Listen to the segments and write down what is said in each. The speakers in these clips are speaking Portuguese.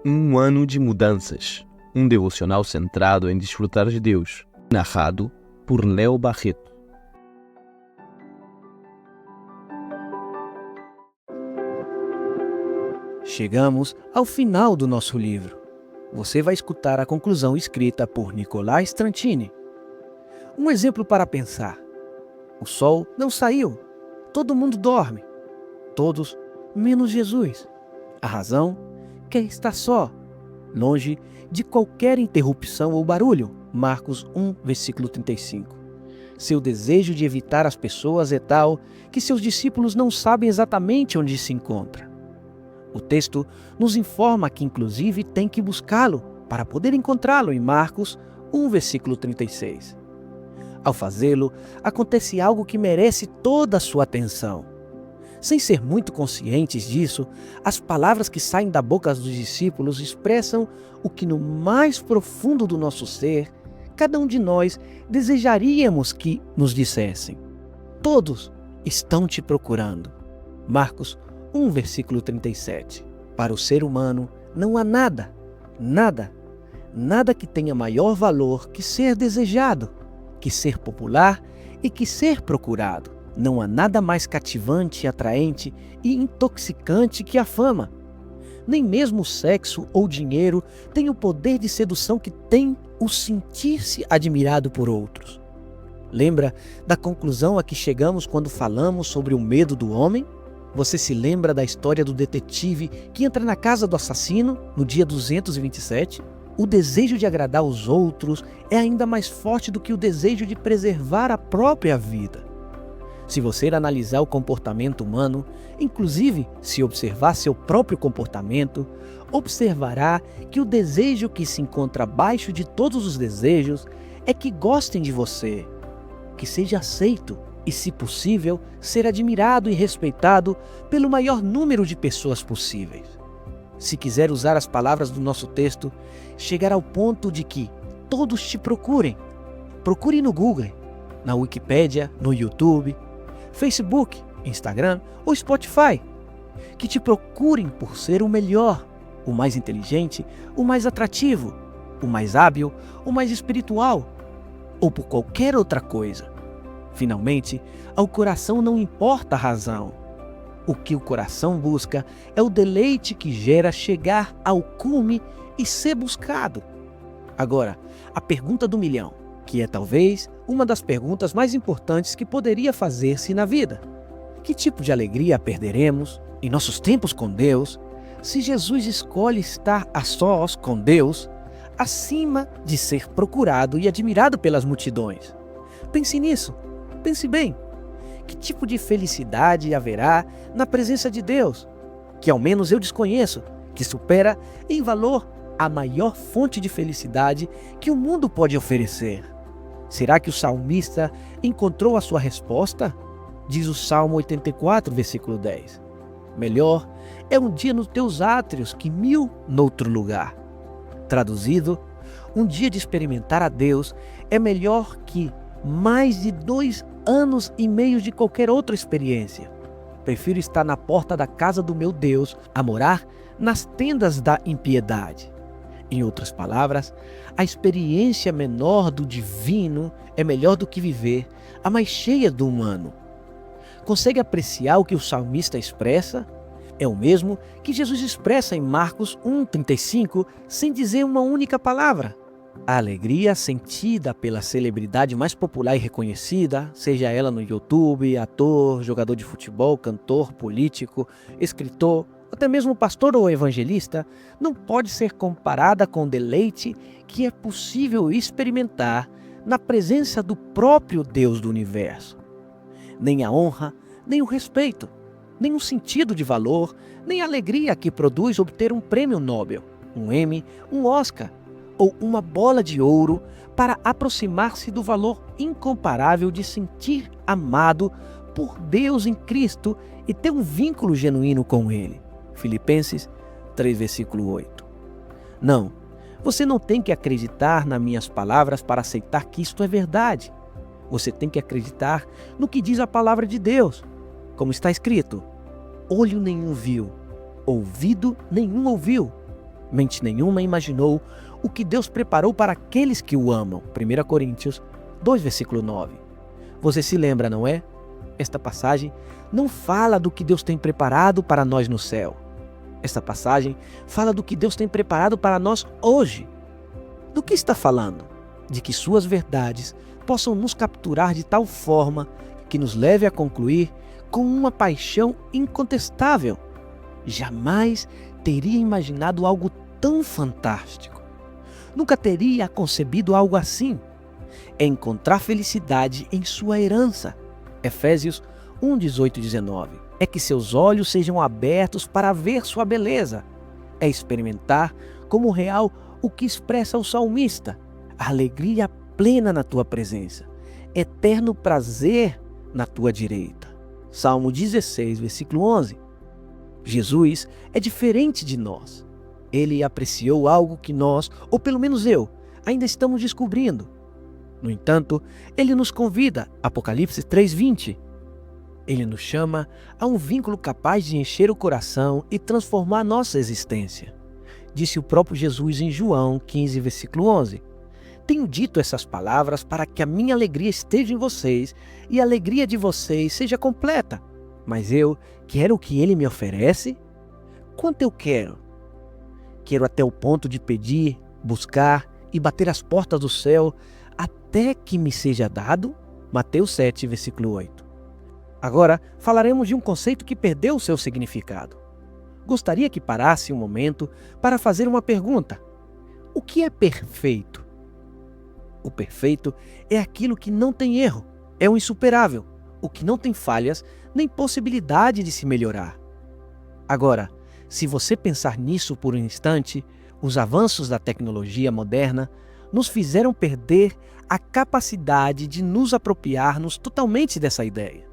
Um ano de mudanças. Um devocional centrado em desfrutar de Deus. Narrado por Léo Barreto. Chegamos ao final do nosso livro. Você vai escutar a conclusão escrita por Nicolai Strantini. Um exemplo para pensar. O sol não saiu. Todo mundo dorme. Todos, menos Jesus. A razão? Quer estar só, longe de qualquer interrupção ou barulho. Marcos 1, versículo 35. Seu desejo de evitar as pessoas é tal que seus discípulos não sabem exatamente onde se encontra. O texto nos informa que inclusive tem que buscá-lo para poder encontrá-lo em Marcos 1, versículo 36. Ao fazê-lo, acontece algo que merece toda a sua atenção. Sem ser muito conscientes disso, as palavras que saem da boca dos discípulos expressam o que no mais profundo do nosso ser, cada um de nós desejaríamos que nos dissessem. Todos estão te procurando. Marcos 1, versículo 37. Para o ser humano não há nada que tenha maior valor que ser desejado, que ser popular e que ser procurado. Não há nada mais cativante, atraente e intoxicante que a fama. Nem mesmo o sexo ou dinheiro tem o poder de sedução que tem o sentir-se admirado por outros. Lembra da conclusão a que chegamos quando falamos sobre o medo do homem? Você se lembra da história do detetive que entra na casa do assassino no dia 227? O desejo de agradar os outros é ainda mais forte do que o desejo de preservar a própria vida. Se você analisar o comportamento humano, inclusive se observar seu próprio comportamento, observará que o desejo que se encontra abaixo de todos os desejos é que gostem de você, que seja aceito e, se possível, ser admirado e respeitado pelo maior número de pessoas possíveis. Se quiser usar as palavras do nosso texto, chegar ao ponto de que todos te procurem. Procure no Google, na Wikipédia, no YouTube, Facebook, Instagram ou Spotify. Que te procurem por ser o melhor, o mais inteligente, o mais atrativo, o mais hábil, o mais espiritual ou por qualquer outra coisa. Finalmente, ao coração não importa a razão. O que o coração busca é o deleite que gera chegar ao cume e ser buscado. Agora, a pergunta do milhão, que é talvez uma das perguntas mais importantes que poderia fazer-se na vida. Que tipo de alegria perderemos em nossos tempos com Deus se Jesus escolhe estar a sós com Deus, acima de ser procurado e admirado pelas multidões? Pense nisso, pense bem. Que tipo de felicidade haverá na presença de Deus, que ao menos eu desconheço, que supera em valor a maior fonte de felicidade que o mundo pode oferecer? Será que o salmista encontrou a sua resposta? Diz o Salmo 84, versículo 10. Melhor é um dia nos teus átrios que 1000 noutro lugar. Traduzido, um dia de experimentar a Deus é melhor que mais de 2 anos e meio de qualquer outra experiência. Prefiro estar na porta da casa do meu Deus a morar nas tendas da impiedade. Em outras palavras, a experiência menor do divino é melhor do que viver a mais cheia do humano. Consegue apreciar o que o salmista expressa? É o mesmo que Jesus expressa em Marcos 1,35, sem dizer uma única palavra. A alegria sentida pela celebridade mais popular e reconhecida, seja ela no YouTube, ator, jogador de futebol, cantor, político, escritor, até mesmo pastor ou evangelista, não pode ser comparada com o deleite que é possível experimentar na presença do próprio Deus do universo. Nem a honra, nem o respeito, nem o sentido de valor, nem a alegria que produz obter um prêmio Nobel, um Emmy, um Oscar ou uma bola de ouro para aproximar-se do valor incomparável de sentir amado por Deus em Cristo e ter um vínculo genuíno com Ele. Filipenses 3, versículo 8. Não, você não tem que acreditar nas minhas palavras para aceitar que isto é verdade. Você tem que acreditar no que diz a palavra de Deus. Como está escrito, olho nenhum viu, ouvido nenhum ouviu, mente nenhuma imaginou o que Deus preparou para aqueles que o amam. 1 Coríntios 2, versículo 9. Você se lembra, não é? Esta passagem não fala do que Deus tem preparado para nós no céu. Esta passagem fala do que Deus tem preparado para nós hoje. Do que está falando? De que suas verdades possam nos capturar de tal forma que nos leve a concluir com uma paixão incontestável. Jamais teria imaginado algo tão fantástico. Nunca teria concebido algo assim. É encontrar felicidade em sua herança. Efésios 1, 18 e 19. É que seus olhos sejam abertos para ver sua beleza. É experimentar como real o que expressa o salmista. A alegria plena na tua presença. Eterno prazer na tua direita. Salmo 16, versículo 11. Jesus é diferente de nós. Ele apreciou algo que nós, ou pelo menos eu, ainda estamos descobrindo. No entanto, ele nos convida, Apocalipse 3:20. Ele nos chama a um vínculo capaz de encher o coração e transformar nossa existência. Disse o próprio Jesus em João 15, versículo 11. Tenho dito essas palavras para que a minha alegria esteja em vocês e a alegria de vocês seja completa. Mas eu quero o que ele me oferece? Quanto eu quero? Quero até o ponto de pedir, buscar e bater as portas do céu até que me seja dado? Mateus 7, versículo 8. Agora falaremos de um conceito que perdeu o seu significado. Gostaria que parasse um momento para fazer uma pergunta. O que é perfeito? O perfeito é aquilo que não tem erro, é o insuperável, o que não tem falhas nem possibilidade de se melhorar. Agora, se você pensar nisso por um instante, os avanços da tecnologia moderna nos fizeram perder a capacidade de nos apropriarmos totalmente dessa ideia.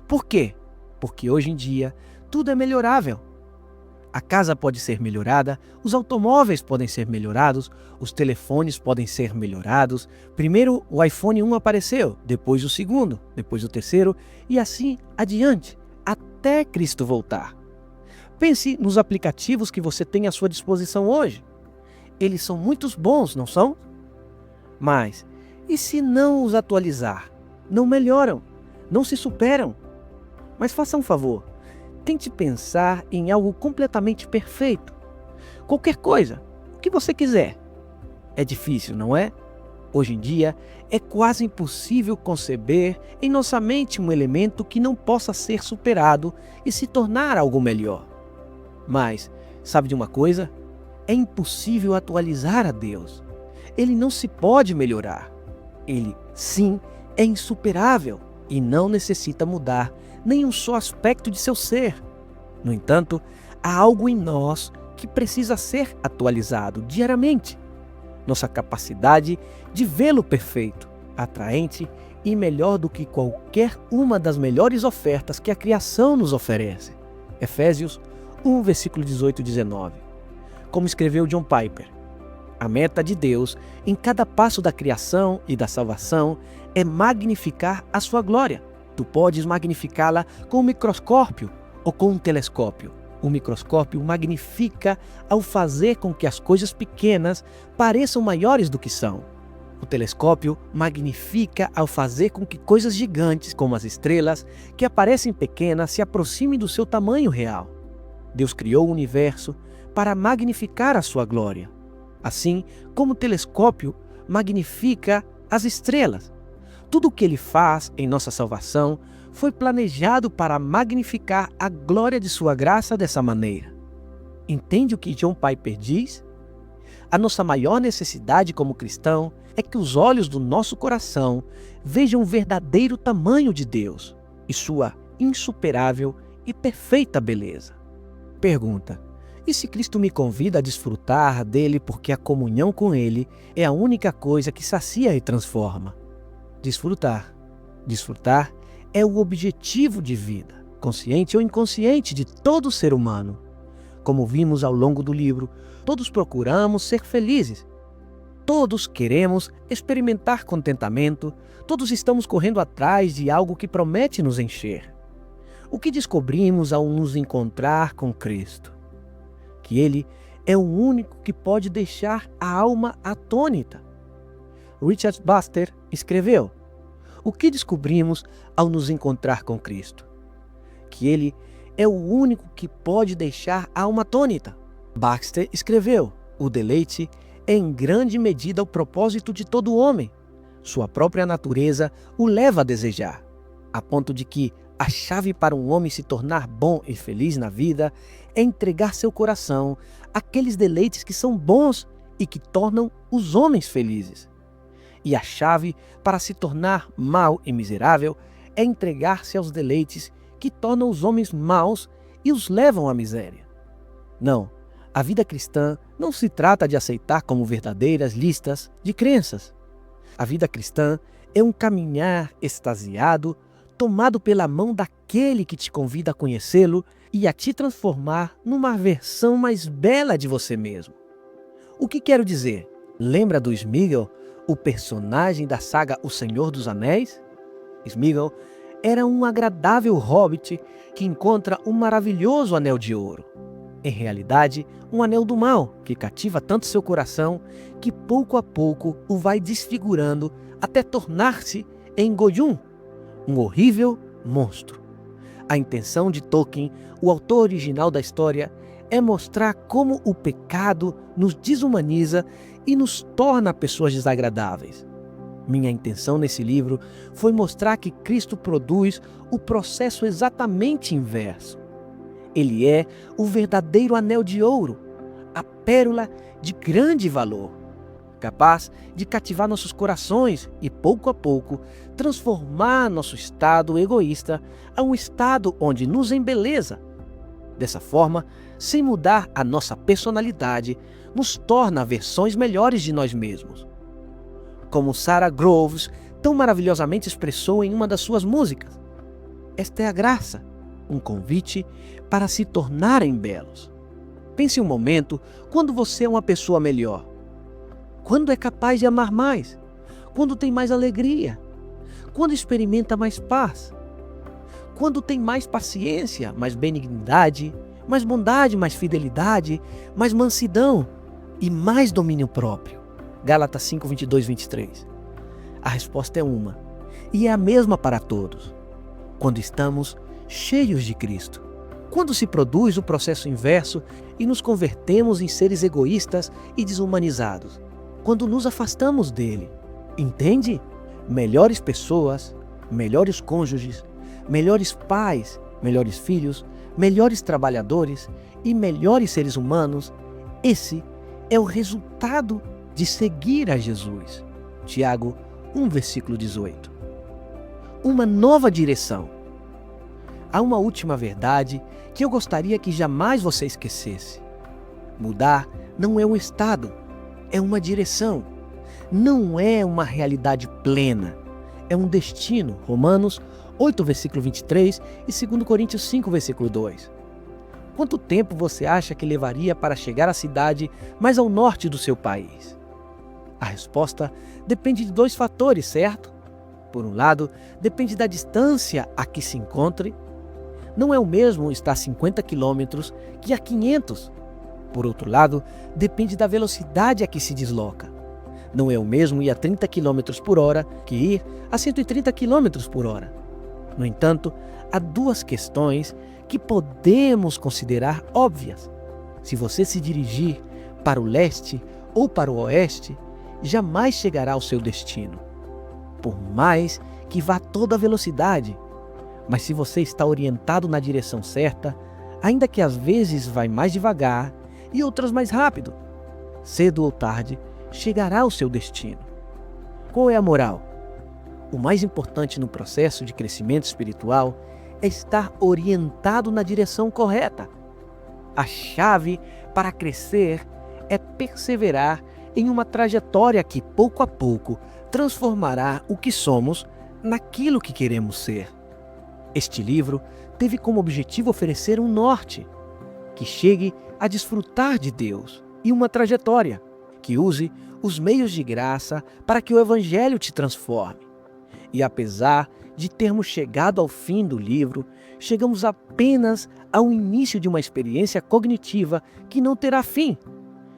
Por quê? Porque hoje em dia tudo é melhorável. A casa pode ser melhorada, os automóveis podem ser melhorados, os telefones podem ser melhorados. Primeiro o iPhone 1 apareceu, depois o segundo, depois o terceiro e assim adiante, até Cristo voltar. Pense nos aplicativos que você tem à sua disposição hoje. Eles são muito bons, não são? Mas, e se não os atualizar? Não melhoram, não se superam. Mas faça um favor, tente pensar em algo completamente perfeito. Qualquer coisa, o que você quiser. É difícil, não é? Hoje em dia, é quase impossível conceber em nossa mente um elemento que não possa ser superado e se tornar algo melhor. Mas, sabe de uma coisa? É impossível atualizar a Deus. Ele não se pode melhorar. Ele, sim, é insuperável e não necessita mudar nenhum só aspecto de seu ser. No entanto, há algo em nós que precisa ser atualizado diariamente. Nossa capacidade de vê-lo perfeito, atraente e melhor do que qualquer uma das melhores ofertas que a criação nos oferece. Efésios 1, versículo 18 e 19. Como escreveu John Piper, a meta de Deus em cada passo da criação e da salvação é magnificar a sua glória. Tu podes magnificá-la com um microscópio ou com um telescópio. O microscópio magnifica ao fazer com que as coisas pequenas pareçam maiores do que são. O telescópio magnifica ao fazer com que coisas gigantes, como as estrelas, que aparecem pequenas, se aproximem do seu tamanho real. Deus criou o universo para magnificar a sua glória. Assim como o telescópio magnifica as estrelas. Tudo o que ele faz em nossa salvação foi planejado para magnificar a glória de sua graça dessa maneira. Entende o que John Piper diz? A nossa maior necessidade como cristão é que os olhos do nosso coração vejam o verdadeiro tamanho de Deus e sua insuperável e perfeita beleza. Pergunta: e se Cristo me convida a desfrutar dele porque a comunhão com ele é a única coisa que sacia e transforma? Desfrutar. Desfrutar é o objetivo de vida, consciente ou inconsciente, de todo ser humano. Como vimos ao longo do livro, todos procuramos ser felizes. Todos queremos experimentar contentamento, todos estamos correndo atrás de algo que promete nos encher. O que descobrimos ao nos encontrar com Cristo? Que Ele é o único que pode deixar a alma atônita. Richard Baxter escreveu: o que descobrimos ao nos encontrar com Cristo? Que Ele é o único que pode deixar a alma atônita. Baxter escreveu: o deleite é em grande medida o propósito de todo homem. Sua própria natureza o leva a desejar, a ponto de que a chave para um homem se tornar bom e feliz na vida é entregar seu coração àqueles deleites que são bons e que tornam os homens felizes. E a chave para se tornar mau e miserável é entregar-se aos deleites que tornam os homens maus e os levam à miséria. Não, a vida cristã não se trata de aceitar como verdadeiras listas de crenças. A vida cristã é um caminhar extasiado, tomado pela mão daquele que te convida a conhecê-lo e a te transformar numa versão mais bela de você mesmo. O que quero dizer? Lembra do Sméagol, o personagem da saga O Senhor dos Anéis? Sméagol era um agradável hobbit que encontra um maravilhoso anel de ouro. Em realidade, um anel do mal que cativa tanto seu coração que pouco a pouco o vai desfigurando até tornar-se em Gollum, um horrível monstro. A intenção de Tolkien, o autor original da história, é mostrar como o pecado nos desumaniza e nos torna pessoas desagradáveis. Minha intenção nesse livro foi mostrar que Cristo produz o processo exatamente inverso. Ele é o verdadeiro anel de ouro, a pérola de grande valor, capaz de cativar nossos corações e, pouco a pouco, transformar nosso estado egoísta a um estado onde nos embeleza. Dessa forma, sem mudar a nossa personalidade, nos torna versões melhores de nós mesmos. Como Sarah Groves tão maravilhosamente expressou em uma das suas músicas: esta é a graça, um convite para se tornarem belos. Pense um momento quando você é uma pessoa melhor. Quando é capaz de amar mais? Quando tem mais alegria? Quando experimenta mais paz? Quando tem mais paciência, mais benignidade, mais bondade, mais fidelidade, mais mansidão e mais domínio próprio? Gálatas 5, 22, 23. A resposta é uma, e é a mesma para todos. Quando estamos cheios de Cristo. Quando se produz o processo inverso e nos convertemos em seres egoístas e desumanizados. Quando nos afastamos dele. Entende? Melhores pessoas, melhores cônjuges, melhores pais, melhores filhos, melhores trabalhadores e melhores seres humanos. Esse é o resultado de seguir a Jesus. Tiago 1, versículo 18. Uma nova direção. Há uma última verdade que eu gostaria que jamais você esquecesse. Mudar não é um estado, é uma direção. Não é uma realidade plena, é um destino. Romanos 8, versículo 23 e 2 Coríntios 5, versículo 2. Quanto tempo você acha que levaria para chegar à cidade mais ao norte do seu país? A resposta depende de dois fatores, certo? Por um lado, depende da distância a que se encontre. Não é o mesmo estar a 50 quilômetros que a 500. Por outro lado, depende da velocidade a que se desloca. Não é o mesmo ir a 30 km por hora que ir a 130 km por hora. No entanto, há duas questões que podemos considerar óbvias. Se você se dirigir para o leste ou para o oeste, jamais chegará ao seu destino, por mais que vá a toda velocidade. Mas se você está orientado na direção certa, ainda que às vezes vai mais devagar e outras mais rápido, cedo ou tarde chegará ao seu destino. Qual é a moral? O mais importante no processo de crescimento espiritual é estar orientado na direção correta. A chave para crescer é perseverar em uma trajetória que, pouco a pouco, transformará o que somos naquilo que queremos ser. Este livro teve como objetivo oferecer um norte, que chegue a desfrutar de Deus, e uma trajetória, que use os meios de graça para que o Evangelho te transforme. E apesar de termos chegado ao fim do livro, chegamos apenas ao início de uma experiência cognitiva que não terá fim.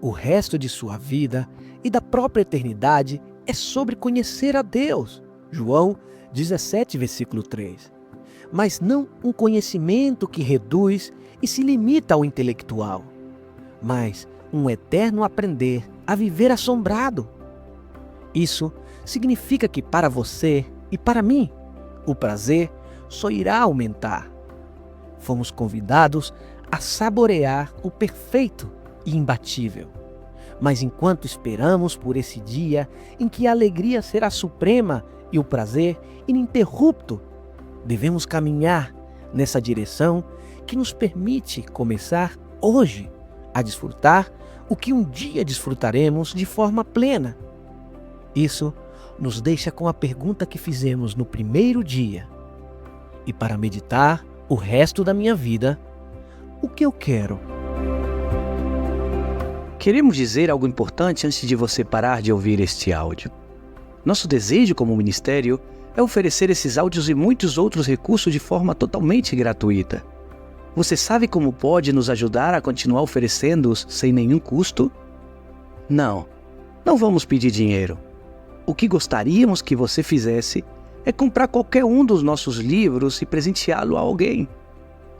O resto de sua vida e da própria eternidade é sobre conhecer a Deus. João 17, versículo 3. Mas não um conhecimento que reduz e se limita ao intelectual, mas um eterno aprender a viver assombrado. Isso significa que para você e para mim, o prazer só irá aumentar. Fomos convidados a saborear o perfeito e imbatível. Mas enquanto esperamos por esse dia em que a alegria será suprema e o prazer ininterrupto, devemos caminhar nessa direção que nos permite começar hoje a desfrutar o que um dia desfrutaremos de forma plena. Isso nos deixa com a pergunta que fizemos no primeiro dia. E para meditar o resto da minha vida, o que eu quero? Queremos dizer algo importante antes de você parar de ouvir este áudio. Nosso desejo como ministério é oferecer esses áudios e muitos outros recursos de forma totalmente gratuita. Você sabe como pode nos ajudar a continuar oferecendo-os sem nenhum custo? Não vamos pedir dinheiro. O que gostaríamos que você fizesse é comprar qualquer um dos nossos livros e presenteá-lo a alguém.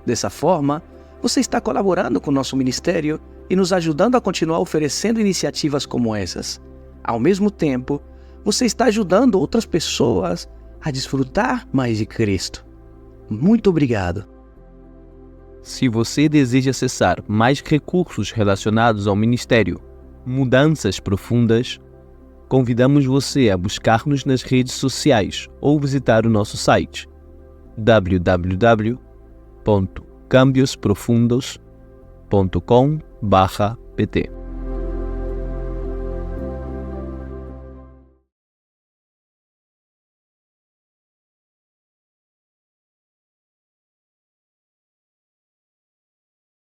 Dessa forma, você está colaborando com o nosso ministério e nos ajudando a continuar oferecendo iniciativas como essas. Ao mesmo tempo, você está ajudando outras pessoas a desfrutar mais de Cristo. Muito obrigado. Se você deseja acessar mais recursos relacionados ao ministério Mudanças Profundas, convidamos você a buscar-nos nas redes sociais ou visitar o nosso site www.cambiosprofundos.com/pt.